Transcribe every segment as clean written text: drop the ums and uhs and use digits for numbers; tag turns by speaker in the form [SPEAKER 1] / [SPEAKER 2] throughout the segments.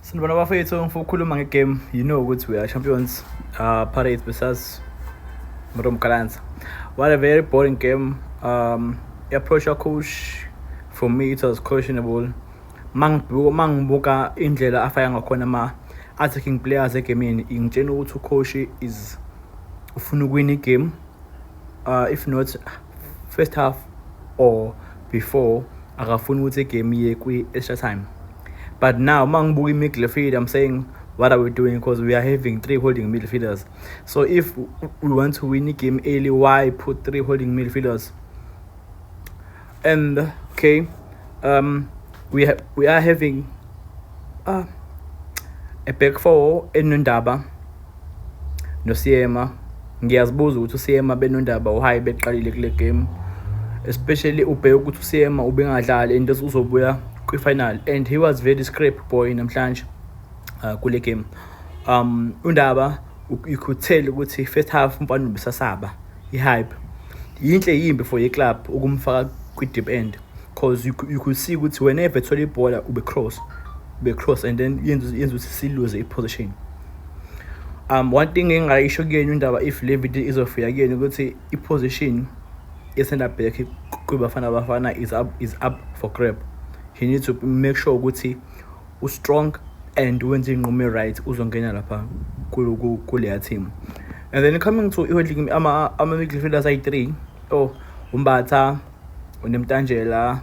[SPEAKER 1] Sanibona bafethu ngifuna ukukhuluma ngegame. You know ukuthi we are champions. Pirates versus Moromo Gallants. What a very boring game. Approach your coach, for me it was questionable. Mangibuka indlela afaya ngakhona attacking players egameni, ngitshela ukuthi ucoach is ufuna ukuwina igame. If not first half or before, akafuna ukuthi igame iye kwi-extra time. But now, mangibuka midfield, I'm saying, what are we doing? Because we are having 3 holding midfielders. So if we want to win the game early, why put 3 holding midfielders? And okay, we are having a back 4 eNondaba noSiyema. Ngiyazibuza ukuthi uSiyema beNondaba uhayi beqalile kule game, especially ubheka ukuthi uSiyema ubengadlali and uzobuya kwi-final, and he was very scrap boy namhlanje kule game. uNdaba you could tell ukuthi first half umfana ubesasaba i-hype yinhle yimbi for i-club ukumfaka kwi-deep end, because you could see ukuthi whenever ethola ibhola ube cross and then yenza ukuthi silose i-position. One thing engayisho kuyena uNdaba, if Levitt izofika kuyena ukuthi i-position ye-center back kwiBafana is up for grab. He needs to make sure ukuthi strong and wenze inqumo right uzongena lapha kuleya team. And then coming to ama-midfielders ayi-3, uMbatha, uNemtanjela,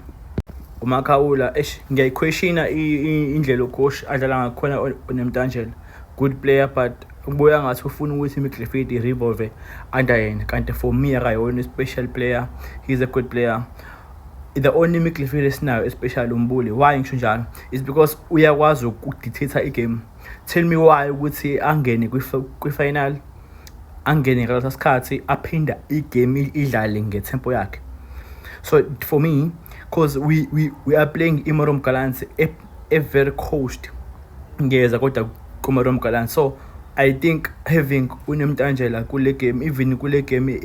[SPEAKER 1] uMakhawula. Ngiyayi-questiona indlela ucoach adlala ngakhona uNemtanjela. Good player, but ubuya ngathi ufuna ukuthi i-midfield i-revolve under yena, kanti for me akayona special player. He's a good player. The only midfield esinayo especially uMbuli. Why ngisho njalo is because uyakwazi ukudictate igame. Tell me why ukuthi angene kwi-final, angene ngalesa sikhathi aphinda igame idlale ngetempo yakhe. So for me, because we are playing iMoromo Gallants, a very coached ngeza kodwa kuMoromo Gallants. So I think having uNemtanjela kule game, even kule game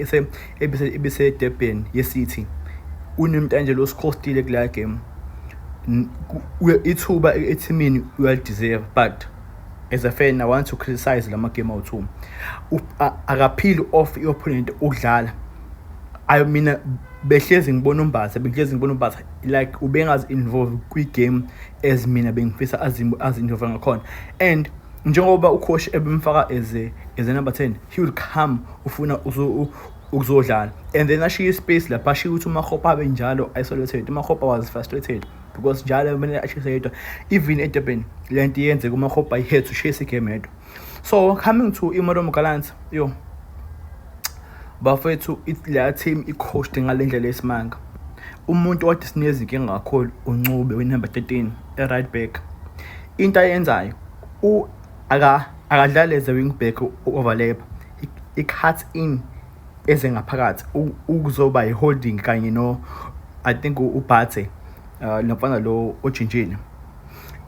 [SPEAKER 1] ebise Durban ye-City, uNemtanjela usikhostile kule game. Ithuba ethimini well-deserved, but as a fan I want to criticize lama game awu-2. Akaphili off i-opponent ukudlala. I mean, behlezi ngibona uMbatha like ubengazi involve kwi-game as mina bengifisa azi-involve ngakhona. And njengoba ucoach ebemfaka as a number 10, he will come ufuna ukuzodlala, and then ashiya space lapha, ashiya ukuthi uMakgopa abe njalo isolated. uMakgopa was frustrated because njalo kumele ashise yedwa. Even eDurban lento yenze uMakgopa he had to chase igame yedwa. So coming to iMoromo Gallants, bafethu la team i-coached ngalendlela esimanga. Umuntu othi sinezinkinga kakhulu uNcube we-number 13 e-right back. Into ayenzayo akadlali as a wing back overlap, i-cut in eze ngaphakathi ukuzoba i-holding kanye no I think uBhathe nofana lo ojinjini.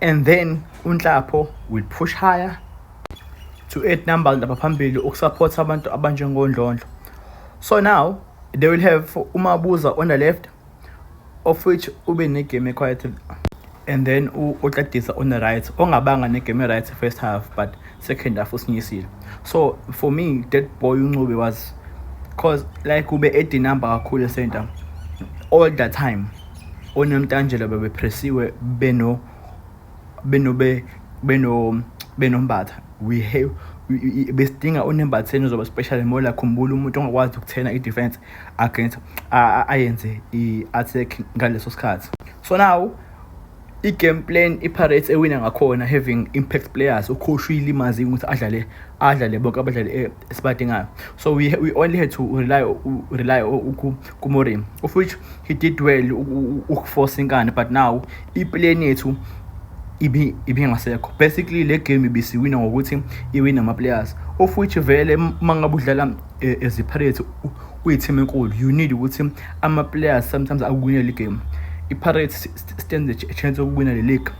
[SPEAKER 1] And then uNhlapho will push higher to 8 numbers lapha phambili ukusupport abantu abanjengondlondlo. So now they will have uMabuza on the left, of which ube negame quiet, and then uTladisa on the right, ongabanga negame right first half but second half usinyisile. So for me that boy uNcube was, cause like ube 80 number kakhulu center all the time. uNemtanjela bebepressiwe benombatha. Besidinga uNumber 10 uzoba special more like Khumbula, umuntu ongakwazi ukuthena i-defense against ayenze i-attack ngaleso sikhathi. So now i-game plan iPirates ewina ngakhona having impact players. Ucoach uyilimazi ukuthi adlale bonke abadlali esibadingayo. So we only had to rely kuMorim, of which he did well ukuforce inkani, but now i-plan yethu ibingasekho. Basically le game ibisiwina ngokuthi iwina ama-players, of which vele mangabe udlala as iPirates uyi-team enkulu, you need ukuthi ama-players sometimes akuwina le game. iPirates stands a chance ukuwina le league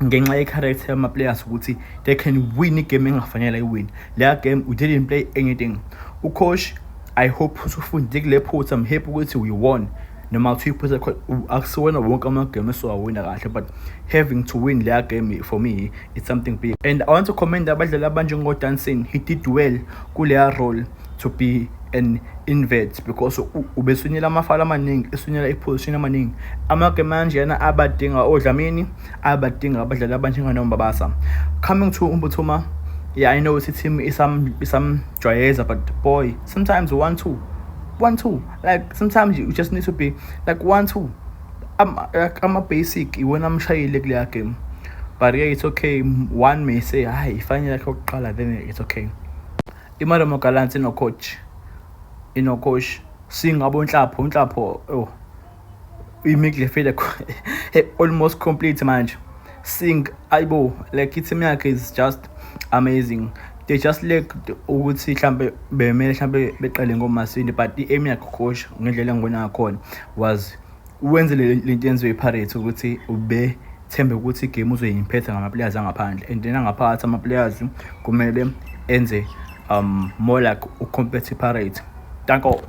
[SPEAKER 1] ngenxa ye-character yama-players ukuthi they can win igame engafanele iwin. Leya game we didn't play anything. Ucoach I hope usufundile kule phutha. I'm happy ukuthi we won. noma kuthiwa akusiwona wonke amagame esiwawina kahle, but having to win leya game for me it's something big. And I want to commend abadlali abanjengoDansin. He did well kuleya role to be an invert, because ubesunyela amafala amaningi, esunyela iposition amaningi. Amagame anjena abadinga oDlamini, abadinga abadlali abanjengoNombabasa. Coming to uMbuthuma, yeah, I know it's a team is some dryeza, but boy, sometimes 1-2, like sometimes you just need to be like 1-2. I'm a basic, you wanna mshayile kuleya game, but yeah, it's okay. One may say, hi, finally like then it's okay. Imali Mogalansi no coach, sing unhlapho, oh, we make the feel almost complete manje. Sing aibo, like it's yakhe is just amazing. They just like ukuthi mhlambe bemele mhlambe beqale ngoMasini, but i-aim yakhe coach ngendlela engibona ngakhona was wenze lento yenziwe iPirates ukuthi ube thembe ukuthi igame uzoyimphetha ngama-players angaphandle, and then angaphakathi ama-players kumele enze more like ucompete iPirates. Danko.